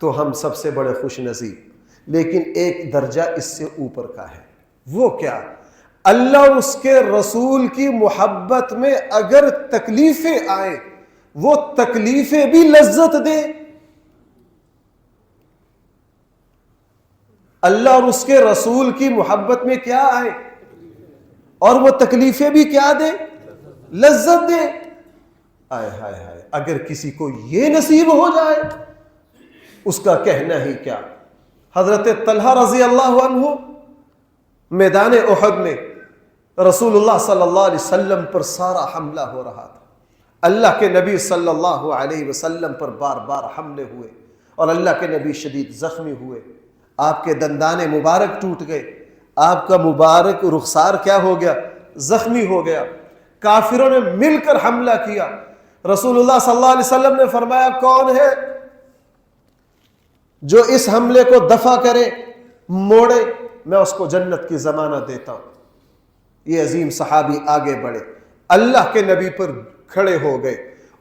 تو ہم سب سے بڑے خوش نصیب، لیکن ایک درجہ اس سے اوپر کا ہے۔ وہ کیا؟ اللہ اور اس کے رسول کی محبت میں اگر تکلیفیں آئیں، وہ تکلیفیں بھی لذت دیں، اللہ اور اس کے رسول کی محبت میں کیا آئے اور وہ تکلیفیں بھی کیا دیں؟ لذت دیں۔ آئے ہائے ہائے، اگر کسی کو یہ نصیب ہو جائے اس کا کہنا ہی کیا۔ حضرت طلحہ رضی اللہ عنہ میدان احد میں رسول اللہ صلی اللہ علیہ وسلم پر سارا حملہ ہو رہا تھا، اللہ کے نبی صلی اللہ علیہ وسلم پر بار بار حملے ہوئے اور اللہ کے نبی شدید زخمی ہوئے، آپ کے دندان مبارک ٹوٹ گئے، آپ کا مبارک رخسار کیا ہو گیا؟ زخمی ہو گیا۔ کافروں نے مل کر حملہ کیا، رسول اللہ صلی اللہ علیہ وسلم نے فرمایا کون ہے جو اس حملے کو دفع کرے، موڑے، میں اس کو جنت کی ضمانت دیتا ہوں۔ یہ عظیم صحابی آگے بڑھے، اللہ کے نبی پر کھڑے ہو گئے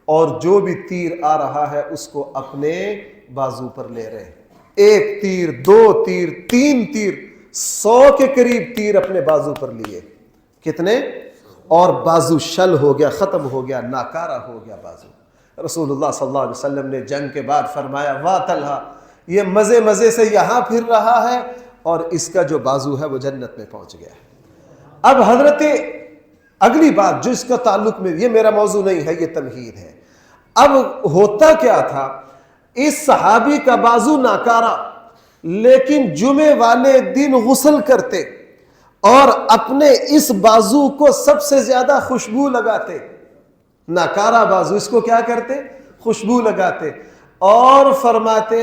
اور جو بھی تیر آ رہا ہے اس کو اپنے بازو پر لے رہے، ایک تیر، دو تیر، تین تیر، 100 کے قریب تیر اپنے بازو پر لیے۔ کتنے؟ اور بازو شل ہو گیا، ختم ہو گیا، ناکارہ ہو گیا بازو۔ رسول اللہ صلی اللہ علیہ وسلم نے جنگ کے بعد فرمایا واہ طلحہ، یہ مزے مزے سے یہاں پھر رہا ہے اور اس کا جو بازو ہے وہ جنت میں پہنچ گیا ہے۔ اب حضرت اگلی بات جو اس کا تعلق میں، یہ میرا موضوع نہیں ہے، یہ تمہید ہے۔ اب ہوتا کیا تھا، اس صحابی کا بازو ناکارہ، لیکن جمعے والے دن غسل کرتے اور اپنے اس بازو کو سب سے زیادہ خوشبو لگاتے، ناکارہ بازو، اس کو کیا کرتے؟ خوشبو لگاتے اور فرماتے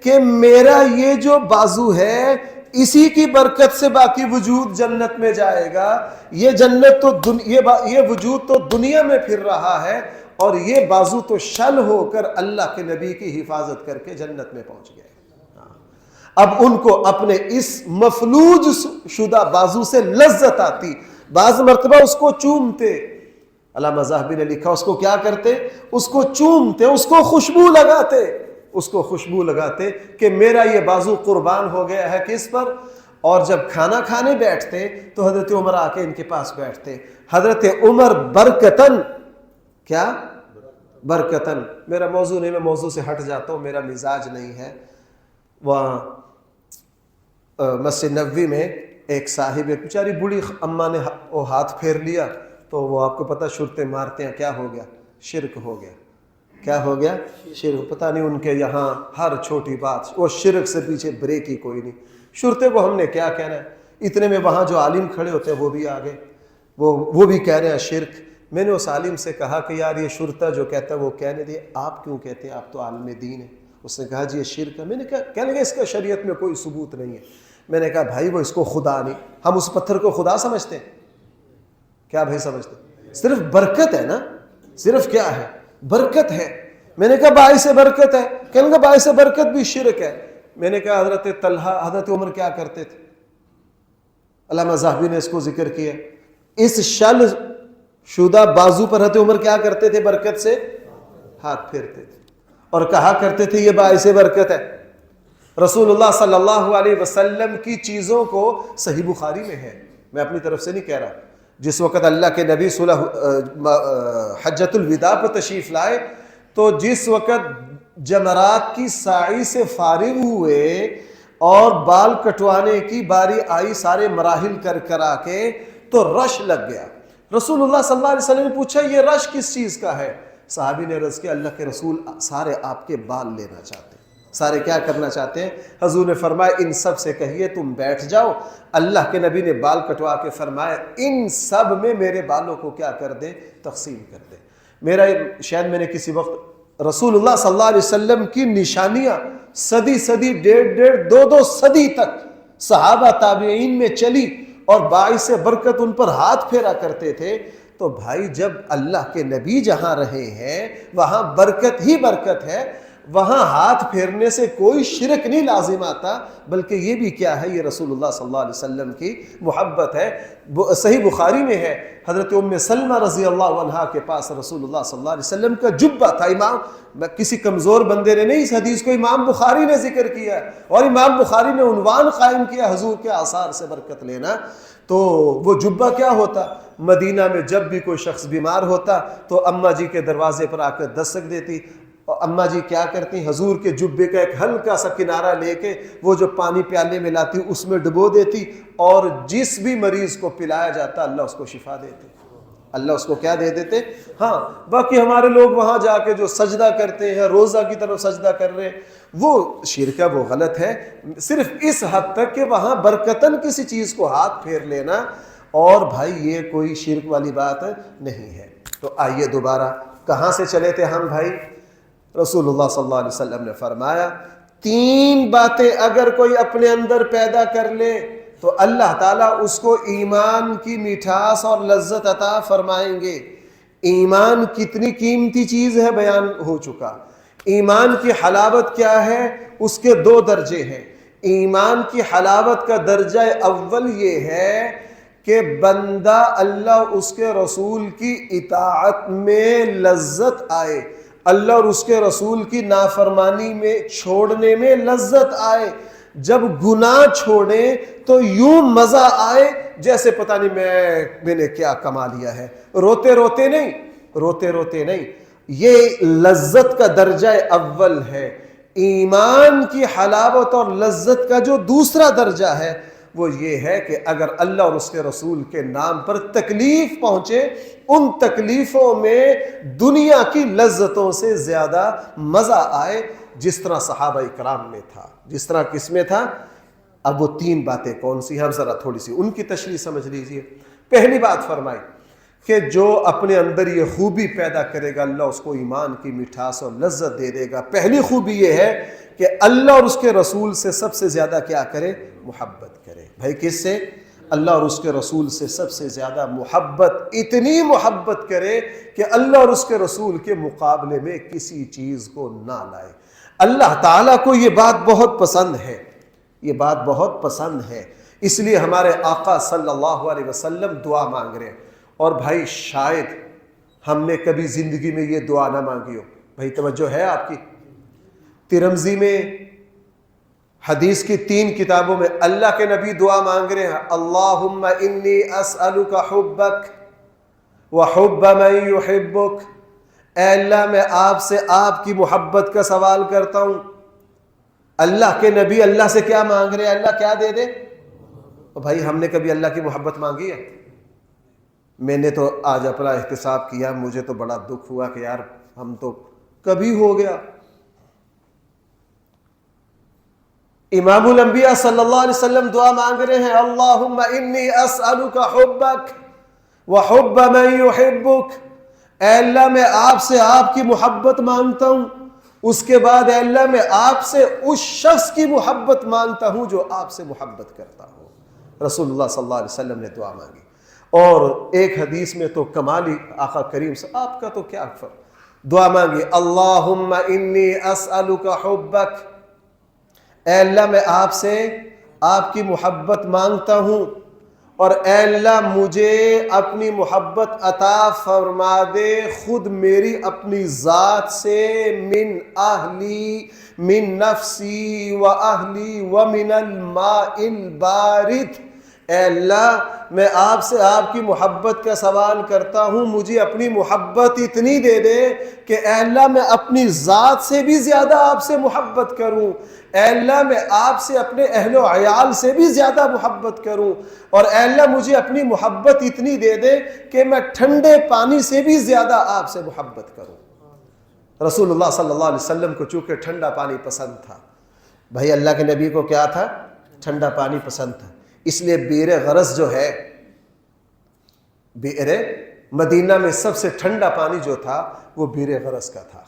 کہ میرا یہ جو بازو ہے اسی کی برکت سے باقی وجود جنت میں جائے گا، یہ جنت تو یہ وجود تو دنیا میں پھر رہا ہے اور یہ بازو تو شل ہو کر اللہ کے نبی کی حفاظت کر کے جنت میں پہنچ گئے۔ اب ان کو اپنے اس مفلوج شدہ بازو سے لذت آتی، بعض مرتبہ اس کو چومتے، علامہ ذہبی نے لکھا اس کو کیا کرتے؟ اس کو چومتے، اس کو خوشبو لگاتے، اس کو خوشبو لگاتے کہ میرا یہ بازو قربان ہو گیا ہے کس پر؟ اور جب کھانا کھانے بیٹھتے تو حضرت عمر آ کے ان کے پاس بیٹھتے، حضرت عمر برکتن، کیا؟ برکتن، میرا موضوع نہیں، میں موضوع سے ہٹ جاتا ہوں، میرا مزاج نہیں ہے۔ وہاں مسجد نبوی میں ایک صاحب، ایک بیچاری بوڑھی اماں نے وہ ہاتھ پھیر لیا تو وہ آپ کو پتہ شرطیں مارتے ہیں، کیا ہو گیا؟ شرک ہو گیا۔ کیا ہو گیا؟ شرک۔ پتہ نہیں ان کے یہاں ہر چھوٹی بات، وہ شرک سے پیچھے بریک ہی کوئی نہیں۔ شرطیں کو ہم نے کیا کہنا ہے؟ اتنے میں وہاں جو عالم کھڑے ہوتے ہیں وہ بھی آ گئے، وہ بھی کہہ رہے ہیں شرک۔ میں نے اس عالم سے کہا کہ یار یہ شرطہ جو کہتا ہے وہ کہنے دے، آپ کیوں کہتے ہیں؟ آپ تو عالم دین ہیں۔ اس نے کہا جی یہ شرک ہے۔ میں نے کہا، کہنے لگے اس کا شریعت میں کوئی ثبوت نہیں ہے۔ میں نے کہا بھائی وہ اس کو خدا نہیں، ہم اس پتھر کو خدا سمجھتے ہیں؟ کیا بھائی سمجھتے ہیں؟ صرف برکت ہے نا، صرف کیا ہے؟ برکت ہے۔ میں نے کہا باعث برکت ہے، کہنے لگا باعث برکت بھی شرک ہے۔ میں نے کہا حضرت طلحہ، حضرت عمر کیا کرتے تھے؟ علامہ ذہبی نے اس کو ذکر کیا، اس شل شدہ بازو پر حضرت عمر کیا کرتے تھے؟ برکت سے ہاتھ پھیرتے تھے اور کہا کرتے تھے یہ باعث برکت ہے۔ رسول اللہ صلی اللہ علیہ وسلم کی چیزوں کو صحیح بخاری میں ہے، میں اپنی طرف سے نہیں کہہ رہا، جس وقت اللہ کے نبی حجۃ الوداع پر تشریف لائے تو جس وقت جمرات کی سعی سے فارغ ہوئے اور بال کٹوانے کی باری آئی، سارے مراحل کر آ کے تو رش لگ گیا۔ رسول اللہ صلی اللہ علیہ وسلم نے پوچھا یہ رش کس چیز کا ہے؟ صحابی نے عرض کیا اللہ کے رسول سارے آپ کے بال لینا چاہتے ہیں، سارے کیا کرنا چاہتے ہیں؟ حضور نے فرمایا ان سب سے کہیے تم بیٹھ جاؤ۔ اللہ کے نبی نے بال کٹوا کے فرمایا ان سب میں میرے بالوں کو کیا کر دے؟ تقسیم کر دے۔ میرا شاید میں نے کسی وقت رسول اللہ صلی اللہ علیہ وسلم کی نشانیاں صدی صدی، ڈیڑھ دو صدی تک صحابہ تابعین میں چلی اور باعث برکت ان پر ہاتھ پھیرا کرتے تھے۔ تو بھائی جب اللہ کے نبی جہاں رہے ہیں وہاں برکت ہی برکت ہے، وہاں ہاتھ پھیرنے سے کوئی شرک نہیں لازم آتا، بلکہ یہ بھی کیا ہے، یہ رسول اللہ صلی اللہ علیہ وسلم کی محبت ہے۔ صحیح بخاری میں ہے، حضرت ام سلمہ رضی اللہ عنہا کے پاس رسول اللہ صلی اللہ علیہ وسلم کا جبہ تھا۔ کسی کمزور بندے نے نہیں، اس حدیث کو امام بخاری نے ذکر کیا اور امام بخاری نے عنوان قائم کیا حضور کے آثار سے برکت لینا۔ تو وہ جبہ کیا ہوتا، مدینہ میں جب بھی کوئی شخص بیمار ہوتا تو اماں جی کے دروازے پر آ کر دستک دیتی، اور اماں جی کیا کرتی، حضور کے جبے کا ایک ہلکا سا کنارہ لے کے وہ جو پانی پیالے میں لاتی اس میں ڈبو دیتی، اور جس بھی مریض کو پلایا جاتا اللہ اس کو شفا دیتے، اللہ اس کو کیا دے دیتے۔ ہاں باقی ہمارے لوگ وہاں جا کے جو سجدہ کرتے ہیں، روزہ کی طرف سجدہ کر رہے ہیں، وہ شرک ہے، وہ غلط ہے، صرف اس حد تک کہ وہاں برکتاً کسی چیز کو ہاتھ پھیر لینا، اور بھائی یہ کوئی شرک والی بات نہیں ہے۔ تو آئیے دوبارہ کہاں سے چلے تھے ہم بھائی؟ رسول اللہ صلی اللہ علیہ وسلم نے فرمایا 3 باتیں اگر کوئی اپنے اندر پیدا کر لے تو اللہ تعالیٰ اس کو ایمان کی مٹھاس اور لذت عطا فرمائیں گے۔ ایمان کتنی قیمتی چیز ہے بیان ہو چکا۔ ایمان کی حلاوت کیا ہے؟ اس کے 2 درجے ہیں۔ ایمان کی حلاوت کا درجہ اول یہ ہے کہ بندہ اللہ اس کے رسول کی اطاعت میں لذت آئے، اللہ اور اس کے رسول کی نافرمانی میں چھوڑنے میں لذت آئے۔ جب گناہ چھوڑیں تو یوں مزہ آئے جیسے پتہ نہیں میں نے کیا کما لیا ہے، روتے روتے نہیں۔ یہ لذت کا درجہ اول ہے۔ ایمان کی حلاوت اور لذت کا جو دوسرا درجہ ہے وہ یہ ہے کہ اگر اللہ اور اس کے رسول کے نام پر تکلیف پہنچے، ان تکلیفوں میں دنیا کی لذتوں سے زیادہ مزہ آئے، جس طرح صحابہ اکرام میں تھا، جس طرح کس میں تھا۔ اب وہ 3 باتیں کون سی ہیں؟ ذرا تھوڑی سی ان کی تشریح سمجھ لیجئے۔ پہلی بات فرمائی کہ جو اپنے اندر یہ خوبی پیدا کرے گا اللہ اس کو ایمان کی مٹھاس اور لذت دے دے گا۔ پہلی خوبی یہ ہے کہ اللہ اور اس کے رسول سے سب سے زیادہ کیا کرے؟ محبت کرے۔ بھائی کس سے؟ اللہ اور اس کے رسول سے سب سے زیادہ محبت، اتنی محبت کرے کہ اللہ اور اس کے رسول کے مقابلے میں کسی چیز کو نہ لائے۔ اللہ تعالیٰ کو یہ بات بہت پسند ہے، یہ بات بہت پسند ہے، اس لیے ہمارے آقا صلی اللہ علیہ وسلم دعا مانگ رہے ہیں۔ اور بھائی شاید ہم نے کبھی زندگی میں یہ دعا نہ مانگی ہو۔ بھائی توجہ ہے آپ کی؟ ترمذی میں حدیث کی 3 کتابوں میں اللہ کے نبی دعا مانگ رہے ہیں، اللہم انی اسألک حبک وحب من یحبک، اے اللہ میں آپ سے آپ کی محبت کا سوال کرتا ہوں۔ اللہ کے نبی اللہ سے کیا مانگ رہے ہیں؟ اللہ کیا دے دے؟ بھائی ہم نے کبھی اللہ کی محبت مانگی ہے؟ میں نے تو آج اپنا احتساب کیا، مجھے تو بڑا دکھ ہوا کہ یار ہم تو کبھی ہو گیا۔ امام الانبیاء صلی اللہ علیہ وسلم دعا مانگ رہے ہیں، اللہم انی اسألک حبک وحب من یحبک، اے اللہ میں آپ سے آپ کی محبت مانگتا ہوں، اس کے بعد اے اللہ میں آپ سے اس شخص کی محبت مانگتا ہوں جو آپ سے محبت کرتا ہو۔ رسول اللہ صلی اللہ علیہ وسلم نے دعا مانگی۔ اور ایک حدیث میں تو کمالی آقا کریم سے آپ کا تو کیا فرق، دعا مانگی، اللہم انی اسألک حبک، اے اللہ میں آپ سے آپ کی محبت مانگتا ہوں، اور اے اللہ مجھے اپنی محبت عطا فرما دے، خود میری اپنی ذات سے، من اہلی من نفسی و اہلی و من الماء البارد، اے اللہ میں آپ سے آپ کی محبت کا سوال کرتا ہوں، مجھے اپنی محبت اتنی دے دے کہ اے اللہ میں اپنی ذات سے بھی زیادہ آپ سے محبت کروں، اے اللہ میں آپ سے اپنے اہل و عیال سے بھی زیادہ محبت کروں، اور اے اللہ مجھے اپنی محبت اتنی دے دے کہ میں ٹھنڈے پانی سے بھی زیادہ آپ سے محبت کروں۔ رسول اللہ صلی اللہ علیہ وسلم کو چونکہ ٹھنڈا پانی پسند تھا، بھائی اللہ کے نبی کو کیا تھا؟ ٹھنڈا پانی پسند تھا، اس لیے بئر غرض جو ہے، بئر مدینہ میں سب سے ٹھنڈا پانی جو تھا وہ بئر غرض کا تھا۔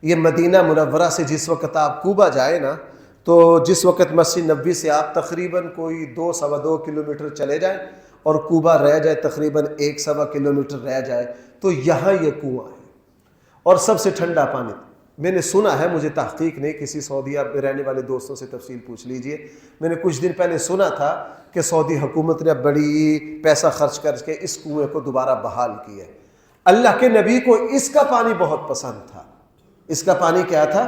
یہ مدینہ منورہ سے جس وقت آپ کوبہ جائے نا، تو جس وقت مسجد نبوی سے آپ تقریباً کوئی 2 سوا 2 کلومیٹر چلے جائیں، اور کوبا رہ جائے تقریباً 1-1.25 کلومیٹر رہ جائے تو یہاں یہ کنواں ہے اور سب سے ٹھنڈا پانی. میں نے سنا ہے, مجھے تحقیق نہیں, کسی سعودیہ میں رہنے والے دوستوں سے تفصیل پوچھ لیجئے. میں نے کچھ دن پہلے سنا تھا کہ سعودی حکومت نے بڑی پیسہ خرچ کر کے اس کنویں کو دوبارہ بحال کیا ہے. اللہ کے نبی کو اس کا پانی بہت پسند تھا. اس کا پانی کیا تھا؟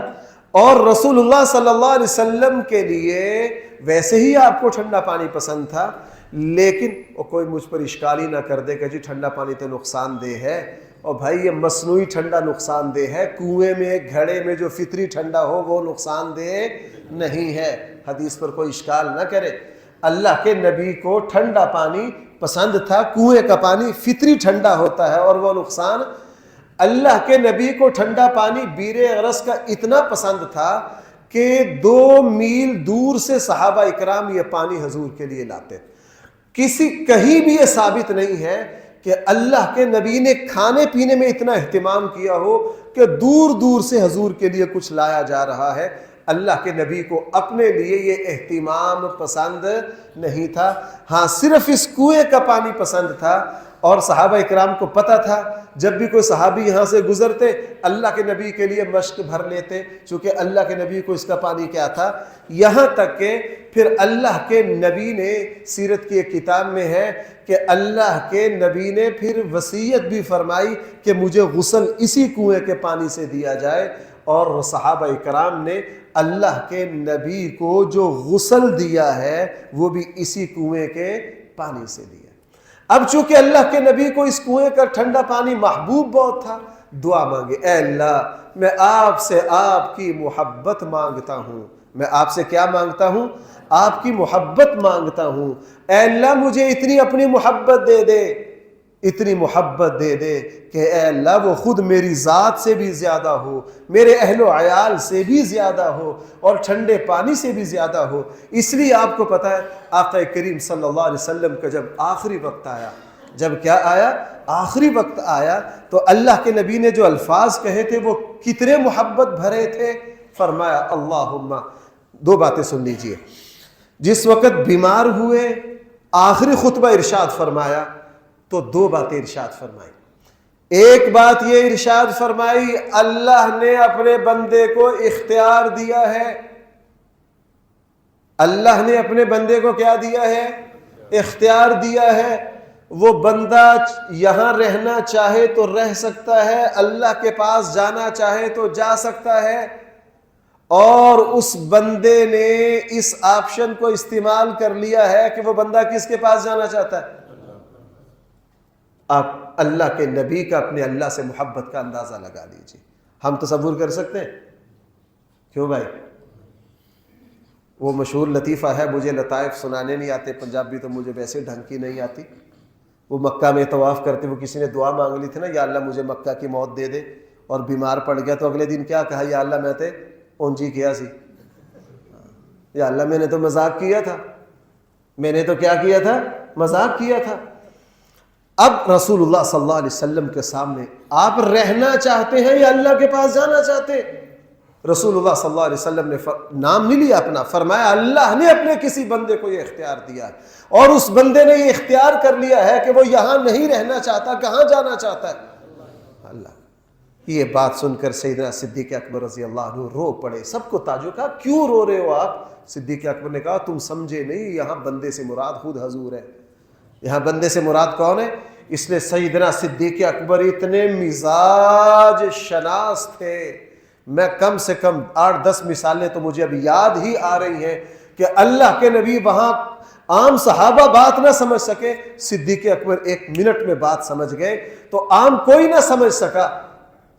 اور رسول اللہ صلی اللہ علیہ وسلم کے لیے ویسے ہی آپ کو ٹھنڈا پانی پسند تھا, لیکن کوئی مجھ پر اشکال ہی نہ کر دے کہ جی ٹھنڈا پانی تو نقصان دہ ہے. اور بھائی یہ مصنوعی ٹھنڈا نقصان دہ ہے, کنویں میں گھڑے میں جو فطری ٹھنڈا ہو وہ نقصان دہ نہیں ہے. حدیث پر کوئی اشکال نہ کرے. اللہ کے نبی کو ٹھنڈا پانی پسند تھا, کنویں کا پانی فطری ٹھنڈا ہوتا ہے اور وہ نقصان. اللہ کے نبی کو ٹھنڈا پانی بیر اغرس کا اتنا پسند تھا کہ 2 میل دور سے صحابہ اکرام یہ پانی حضور کے لیے لاتے. کہیں بھی یہ ثابت نہیں ہے کہ اللہ کے نبی نے کھانے پینے میں اتنا اہتمام کیا ہو کہ دور دور سے حضور کے لیے کچھ لایا جا رہا ہے. اللہ کے نبی کو اپنے لیے یہ اہتمام پسند نہیں تھا. ہاں صرف اس کنویں کا پانی پسند تھا. اور صحابہ اکرام کو پتہ تھا جب بھی کوئی صحابی یہاں سے گزرتے اللہ کے نبی کے لیے مشک بھر لیتے, چونکہ اللہ کے نبی کو اس کا پانی کیا تھا. یہاں تک کہ پھر اللہ کے نبی نے, سیرت کی ایک کتاب میں ہے کہ اللہ کے نبی نے پھر وصیت بھی فرمائی کہ مجھے غسل اسی کنویں کے پانی سے دیا جائے. اور صحابہ اکرام نے اللہ کے نبی کو جو غسل دیا ہے وہ بھی اسی کنویں کے پانی سے دیا. اب چونکہ اللہ کے نبی کو اس کنویں کا ٹھنڈا پانی محبوب بہت تھا, دعا مانگے, اے اللہ میں آپ سے آپ کی محبت مانگتا ہوں. میں آپ سے کیا مانگتا ہوں؟ آپ کی محبت مانگتا ہوں. اے اللہ مجھے اتنی اپنی محبت دے دے, اتنی محبت دے دے کہ اے اللہ وہ خود میری ذات سے بھی زیادہ ہو, میرے اہل و عیال سے بھی زیادہ ہو, اور ٹھنڈے پانی سے بھی زیادہ ہو. اس لیے آپ کو پتہ ہے آقا کریم صلی اللہ علیہ وسلم کا جب آخری وقت آیا, جب کیا آیا؟ آخری وقت آیا, تو اللہ کے نبی نے جو الفاظ کہے تھے وہ کتنے محبت بھرے تھے. فرمایا اللہم, 2 باتیں سن لیجئے. جس وقت بیمار ہوئے آخری خطبہ ارشاد فرمایا تو 2 باتیں ارشاد فرمائی. ایک بات یہ ارشاد فرمائی اللہ نے اپنے بندے کو اختیار دیا ہے. اللہ نے اپنے بندے کو کیا دیا ہے؟ اختیار دیا ہے. وہ بندہ یہاں رہنا چاہے تو رہ سکتا ہے, اللہ کے پاس جانا چاہے تو جا سکتا ہے. اور اس بندے نے اس آپشن کو استعمال کر لیا ہے کہ وہ بندہ کس کے پاس جانا چاہتا ہے؟ آپ اللہ کے نبی کا اپنے اللہ سے محبت کا اندازہ لگا لیجئے. ہم تصور کر سکتے ہیں؟ کیوں بھائی؟ وہ مشہور لطیفہ ہے, مجھے لطائف سنانے نہیں آتے, پنجابی تو مجھے ویسے ڈھنگ کی نہیں آتی. وہ مکہ میں طواف کرتے, وہ کسی نے دعا مانگ لی تھی نا, یا اللہ مجھے مکہ کی موت دے دے, اور بیمار پڑ گیا تو اگلے دن کیا کہا؟ یا اللہ میں تے اونجی کیا سی, یا اللہ میں نے تو مذاق کیا تھا, میں نے تو کیا کیا تھا؟ مذاق کیا تھا. اب رسول اللہ صلی اللہ علیہ وسلم کے سامنے آپ رہنا چاہتے ہیں یا اللہ کے پاس جانا چاہتے ہیں؟ رسول اللہ صلی اللہ علیہ وسلم نے نام نہیں لیا اپنا, فرمایا اللہ نے اپنے کسی بندے کو یہ اختیار دیا ہے, اور اس بندے نے یہ اختیار کر لیا ہے کہ وہ یہاں نہیں رہنا چاہتا, کہاں جانا چاہتا ہے؟ اللہ. یہ بات سن کر سیدنا صدیق اکبر رضی اللہ عنہ رو پڑے. سب کو تعجب, کہا کیوں رو رہے ہو آپ؟ صدیق اکبر نے کہا تم سمجھے نہیں, یہاں بندے سے مراد خود حضور ہے. یہاں بندے سے مراد کون ہے؟ اس لیے سیدنا صدیق اکبر اتنے مزاج شناس تھے, میں کم سے کم 8-10 مثالیں تو مجھے ابھی یاد ہی آ رہی ہیں کہ اللہ کے نبی وہاں عام صحابہ بات نہ سمجھ سکے, صدیق اکبر 1 منٹ میں بات سمجھ گئے, تو عام کوئی نہ سمجھ سکا.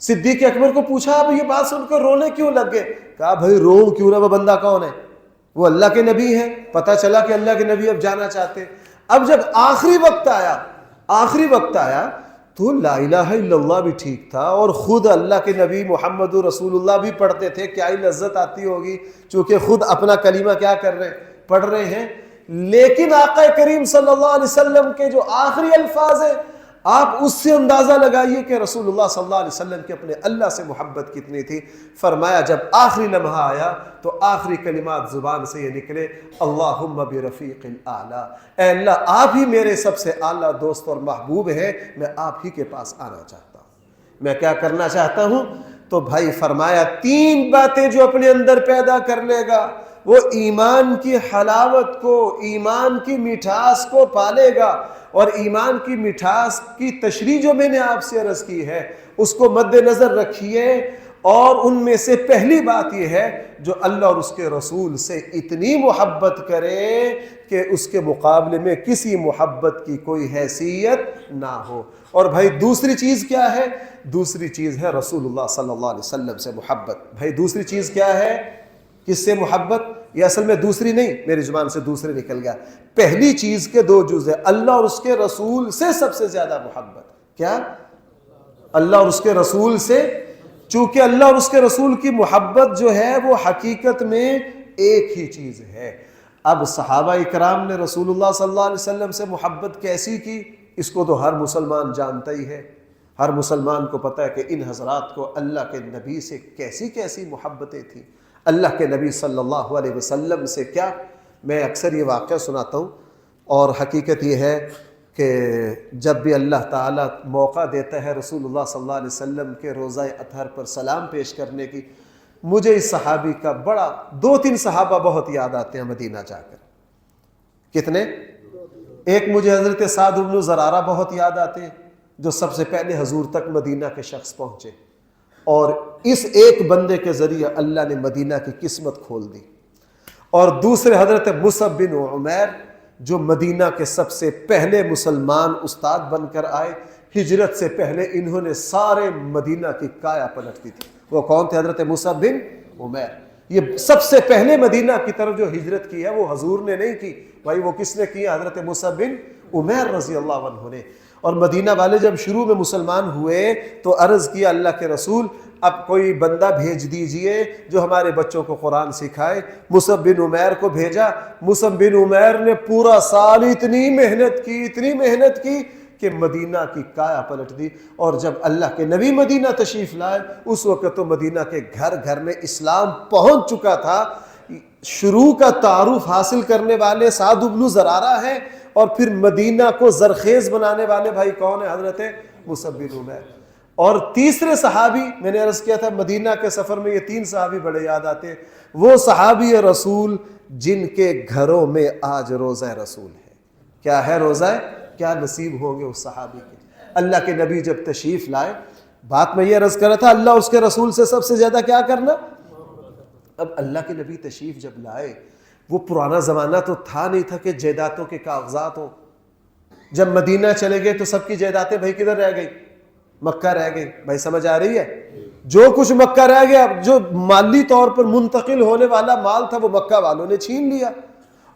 صدیق اکبر کو پوچھا آپ یہ بات سن کر رونے کیوں لگ گئے؟ کہا بھائی رو کیوں نہ, وہ بندہ کون ہے؟ وہ اللہ کے نبی ہے. پتہ چلا کہ اللہ کے نبی اب جانا چاہتے. اب جب آخری وقت آیا تو لا الہ الا اللہ بھی ٹھیک تھا, اور خود اللہ کے نبی محمد رسول اللہ بھی پڑھتے تھے, کیا ہی لذت آتی ہوگی, چونکہ خود اپنا کلمہ کیا کر رہے ہیں؟ پڑھ رہے ہیں. لیکن آقا کریم صلی اللہ علیہ وسلم کے جو آخری الفاظ ہیں, آپ اس سے اندازہ لگائیے کہ رسول اللہ صلی اللہ علیہ وسلم کی اپنے اللہ سے محبت کتنی تھی۔ فرمایا جب آخری لمحہ آیا تو آخری کلمات زبان سے یہ نکلے، اللہم برفیق الاعلی، اے اللہ آپ ہی میرے سب سے اعلیٰ دوست اور محبوب ہیں، میں آپ ہی کے پاس آنا چاہتا ہوں، میں کیا کرنا چاہتا ہوں؟ تو بھائی فرمایا 3 باتیں جو اپنے اندر پیدا کر لے گا وہ ایمان کی حلاوت کو، ایمان کی مٹھاس کو پالے گا، اور ایمان کی مٹھاس کی تشریح جو میں نے آپ سے عرض کی ہے اس کو مد نظر رکھیے، اور ان میں سے پہلی بات یہ ہے جو اللہ اور اس کے رسول سے اتنی محبت کرے کہ اس کے مقابلے میں کسی محبت کی کوئی حیثیت نہ ہو۔ اور بھائی دوسری چیز کیا ہے؟ دوسری چیز ہے رسول اللہ صلی اللہ علیہ وسلم سے محبت۔ بھائی دوسری چیز کیا ہے؟ کس سے محبت؟ یہ اصل میں دوسری نہیں، میری زبان سے دوسرے نکل گیا۔ پہلی چیز کے 2 جز ہے، اللہ اور اس کے رسول سے سب سے زیادہ محبت۔ کیا؟ اللہ اور اس کے رسول سے، چونکہ اللہ اور اس کے رسول کی محبت جو ہے وہ حقیقت میں ایک ہی چیز ہے۔ اب صحابہ اکرام نے رسول اللہ صلی اللہ علیہ وسلم سے محبت کیسی کی، اس کو تو ہر مسلمان جانتا ہی ہے۔ ہر مسلمان کو پتہ ہے کہ ان حضرات کو اللہ کے نبی سے کیسی کیسی محبتیں تھیں، اللہ کے نبی صلی اللہ علیہ وسلم سے کیا۔ میں اکثر یہ واقعہ سناتا ہوں، اور حقیقت یہ ہے کہ جب بھی اللہ تعالیٰ موقع دیتا ہے رسول اللہ صلی اللہ علیہ وسلم کے روزہ اطہر پر سلام پیش کرنے کی، مجھے اس صحابی کا بڑا 2-3 صحابہ بہت یاد آتے ہیں مدینہ جا کر۔ کتنے؟ ایک مجھے حضرت سعد بن زرارہ بہت یاد آتے ہیں، جو سب سے پہلے حضور تک مدینہ کے شخص پہنچے، اور اس ایک بندے کے ذریعے اللہ نے مدینہ کی قسمت کھول دی۔ اور دوسرے حضرت مصعب بن عمیر، جو مدینہ کے سب سے پہلے مسلمان استاد بن کر آئے، ہجرت سے پہلے انہوں نے سارے مدینہ کی کایا پلٹ دی تھی۔ وہ کون تھے؟ حضرت مصعب بن عمیر۔ یہ سب سے پہلے مدینہ کی طرف جو ہجرت کی ہے وہ حضور نے نہیں کی، بھائی وہ کس نے کی؟ حضرت مصعب بن عمیر رضی اللہ عنہ نے۔ اور مدینہ والے جب شروع میں مسلمان ہوئے تو عرض کیا اللہ کے رسول اب کوئی بندہ بھیج دیجئے جو ہمارے بچوں کو قرآن سکھائے۔ مصعب بن عمیر کو بھیجا۔ مصعب بن عمیر نے پورا سال اتنی محنت کی کہ مدینہ کی کایا پلٹ دی۔ اور جب اللہ کے نبی مدینہ تشریف لائے اس وقت تو مدینہ کے گھر گھر میں اسلام پہنچ چکا تھا۔ شروع کا تعارف حاصل کرنے والے سعد بن زرارہ ہیں، اور پھر مدینہ کو زرخیز بنانے والے بھائی کون ہیں؟ حضرت مصعب بن عمیر۔ اور تیسرے صحابی، میں نے عرض کیا تھا مدینہ کے سفر میں یہ 3 صحابی بڑے یاد آتے ہیں، وہ صحابی رسول جن کے گھروں میں آج روزہ رسول ہے۔ کیا ہے روزہ؟ کیا نصیب ہوں گے اس صحابی کے۔ اللہ کے نبی جب تشریف لائے، بات میں یہ عرض کر رہا تھا اللہ اس کے رسول سے سب سے زیادہ کیا کرنا۔ اب اللہ کے نبی تشریف جب لائے، وہ پرانا زمانہ تو تھا نہیں تھا کہ جائیدادوں کے کاغذات ہوں۔ جب مدینہ چلے گئے تو سب کی جائیدادیں بھائی کدھر رہ گئی؟ مکہ رہ گئی۔ بھائی سمجھ آ رہی ہے؟ جو کچھ مکہ رہ گیا، جو مالی طور پر منتقل ہونے والا مال تھا وہ مکہ والوں نے چھین لیا،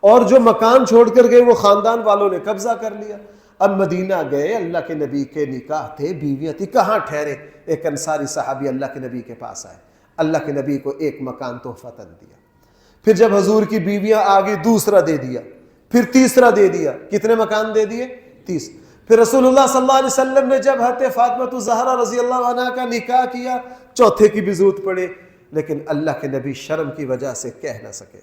اور جو مکان چھوڑ کر گئے وہ خاندان والوں نے قبضہ کر لیا۔ اب مدینہ گئے، اللہ کے نبی کے نکاح تھے، بیویاں تھی، کہاں ٹھہرے؟ ایک انصاری صحابی اللہ کے نبی کے پاس آئے، اللہ کے نبی کو ایک مکان تحفتاً دیا۔ پھر جب حضور کی بیویاں آگے دوسرا دے دیا، پھر تیسرا دے دیا۔ کتنے مکان دے دیے؟ 30۔ پھر رسول اللہ صلی اللہ علیہ وسلم نے جب حضرت فاطمہ الزہرا رضی اللہ عنہ کا نکاح کیا، چوتھے کی بھی ضرورت پڑے، لیکن اللہ کے نبی شرم کی وجہ سے کہہ نہ سکے۔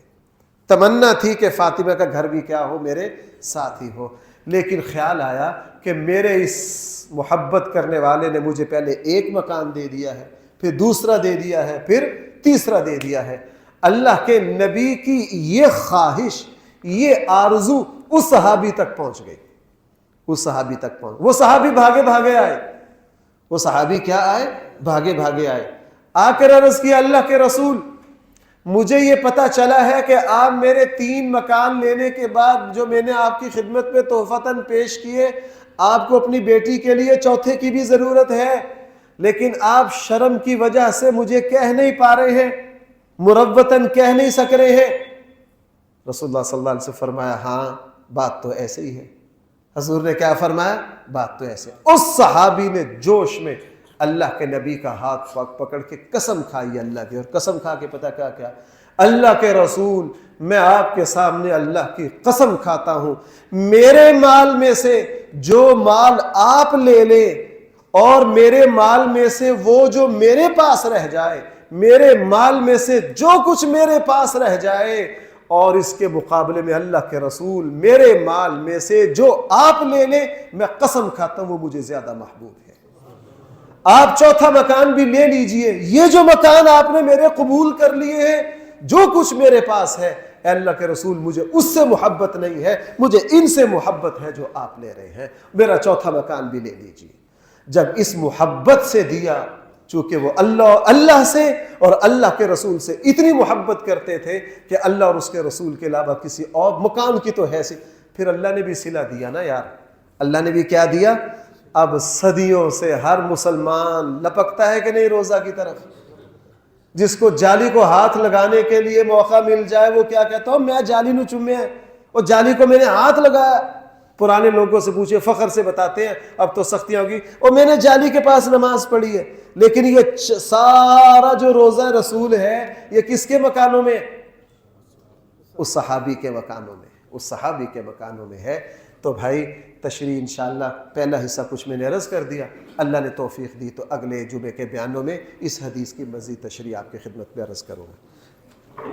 تمنا تھی کہ فاطمہ کا گھر بھی کیا ہو، میرے ساتھ ہی ہو، لیکن خیال آیا کہ میرے اس محبت کرنے والے نے مجھے پہلے ایک مکان دے دیا ہے، پھر دوسرا دے دیا ہے، پھر تیسرا دے دیا ہے۔ اللہ کے نبی کی یہ خواہش، یہ آرزو اس صحابی تک پہنچ گئی، اس صحابی تک پہنچ۔ وہ صحابی بھاگے بھاگے آئے، وہ صحابی کیا آئے؟ بھاگے بھاگے آئے، آ کر عرض کیا اللہ کے رسول مجھے یہ پتا چلا ہے کہ آپ میرے 3 مکان لینے کے بعد جو میں نے آپ کی خدمت میں تحفتاً پیش کیے، آپ کو اپنی بیٹی کے لیے چوتھے کی بھی ضرورت ہے، لیکن آپ شرم کی وجہ سے مجھے کہہ نہیں پا رہے ہیں، مروتاً کہہ نہیں سک رہے ہیں۔ رسول اللہ صلی اللہ علیہ وسلم فرمایا ہاں بات تو ایسے ہی ہے۔ حضور نے کیا فرمایا؟ بات تو ایسے۔ اس صحابی نے جوش میں اللہ کے نبی کا ہاتھ پکڑ کے قسم کھائی اللہ کی، اور قسم کھا کے پتہ کیا کیا؟ اللہ کے رسول میں آپ کے سامنے اللہ کی قسم کھاتا ہوں، میرے مال میں سے جو مال آپ لے لیں اور میرے مال میں سے وہ جو میرے پاس رہ جائے، میرے مال میں سے جو کچھ میرے پاس رہ جائے، اور اس کے مقابلے میں اللہ کے رسول میرے مال میں سے جو آپ لے لیں، میں قسم کھاتا ہوں وہ مجھے زیادہ محبوب ہے۔ آپ چوتھا مکان بھی لے لیجئے، یہ جو مکان آپ نے میرے قبول کر لیے ہیں، جو کچھ میرے پاس ہے، اے اللہ کے رسول مجھے اس سے محبت نہیں ہے، مجھے ان سے محبت ہے جو آپ لے رہے ہیں، میرا چوتھا مکان بھی لے لیجئے۔ جب اس محبت سے دیا، چونکہ وہ اللہ سے اور اللہ کے رسول سے اتنی محبت کرتے تھے کہ اللہ اور اس کے رسول کے علاوہ کسی اور مکان کی تو حیثیت، پھر اللہ نے بھی صلہ دیا نا یار، اللہ نے بھی کیا دیا؟ اب صدیوں سے ہر مسلمان لپکتا ہے کہ نہیں روزہ کی طرف، جس کو جالی کو ہاتھ لگانے کے لیے موقع مل جائے وہ کیا کہتا ہوں، میں جالی نو چومے ہیں، اور جالی کو میں نے ہاتھ لگایا۔ پرانے لوگوں سے پوچھے، فخر سے بتاتے ہیں، اب تو سختیاں ہوگی، اور میں نے جالی کے پاس نماز پڑھی ہے۔ لیکن یہ سارا جو روزہ رسول ہے یہ کس کے مکانوں میں؟ اس صحابی کے مکانوں میں، اس صحابی کے مکانوں میں ہے۔ تو بھائی تشریح انشاءاللہ پہلا حصہ کچھ میں نے عرض کر دیا، اللہ نے توفیق دی تو اگلے جمعے کے بیانوں میں اس حدیث کی مزید تشریح آپ کی خدمت میں عرض کروں گا۔